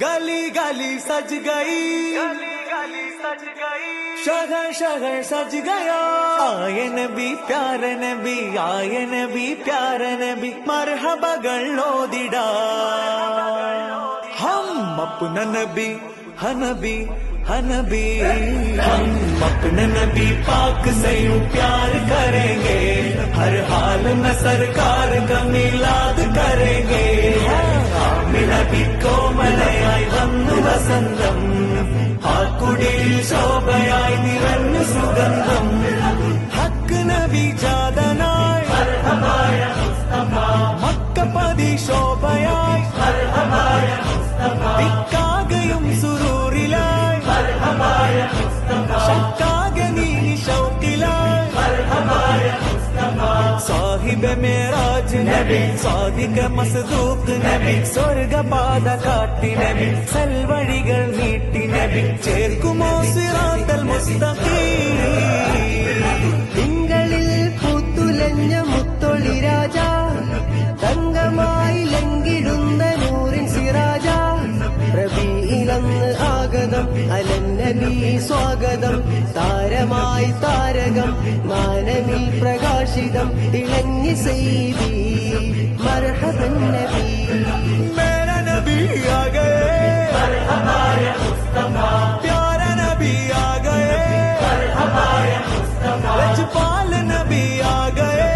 गली गली सज गई, गली गली सज गई, शहर शहर सज गया। आए नबी प्यारे नबी, आए नबी प्यारे नबी, मरहबകൾ ഓതിടാ। हम अपना नबी हनबी हनबी, हम अपने नबी पाक से यूं प्यार करेंगे, हर हाल में सरकार का मिलाद करेंगे। നബി കോമലയായി വന്നു വസന്തം, ആ കുടിയിൽ ശോഭയായി നിറഞ്ഞു സുഗന്ധം. ഹക്ക് നബി ജാതനായി മക്കപ്പതി ശോഭയായി, ദിക്കാകയും സുരൂറിലായി, ശക്കാകെ നീ ഷൗക്കിലായി. സാഹിബ മേരാജ് നബി, സാദിക മസ്ദൂഖ് നബി, സ്വർഗപാത കാട്ടി നബി, സൽവഴികൾ നീട്ടി നബി, ചേർക്കുമോ സിറാത്തൽ മുസ്തഖീം. തിങ്കളിൽ പൂത്തുലഞ്ഞ മുത്തൊളി രാജ, തങ്കമായി ലങ്കിടുന്ന നൂറിൻ സിറാജ. റബീഇലന്ന് ആഗതം, അലന്നബി സ്വാഗതം, താരമായി താരകം, മാനവിൽ പ്രകാശിതം, തിളങ്ങി സൈബി മർഹബൻ നബി. മേരാ നബി ആ ഗയേ, പ്യാര നബി ആ ഗയേ, ലജ്പാൽ നബി ആ ഗയേ,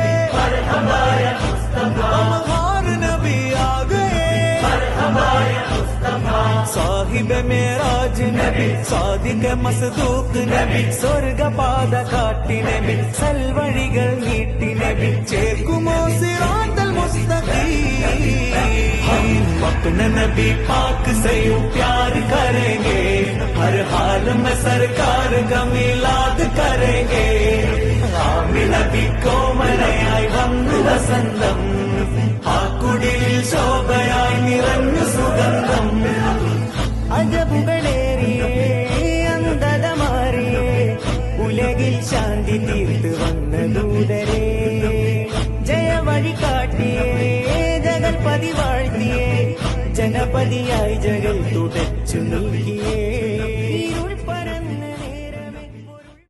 അമഹാർ നബി ആ ഗയേ. സാഹിബ മേരാജ് നബി, സാദിക മസ്ദൂഖ് നബി, സ്വർഗപാത കാട്ടി നബി, സൽവഴികൾ നീട്ടി നബി, ചേർക്കുമോ സിറാത്തൽ മുസ്തഖീം. हम अपने नबी पाक से यूं प्यार करेंगे, हर हाल में सरकार का मिलाद करेंगे. ആമിന നബി കോമലയായി വന്നു വസന്തം, ആ കുടിയിൽ ശോഭയായി നിറഞ്ഞു സുഗന്ധം. അജബുകളേറിയേ അന്ധത മാറിയേ, ഉലകിൽ ശാന്തി തീർത്ത് വന്ന ദൂതരേ. ജയവഴി കാട്ടിയേ, ജഗൽപതി വാഴ്ത്തിയേ, ജനപതിയായി ജഗൽ തുടച്ചു നീക്കിയേ.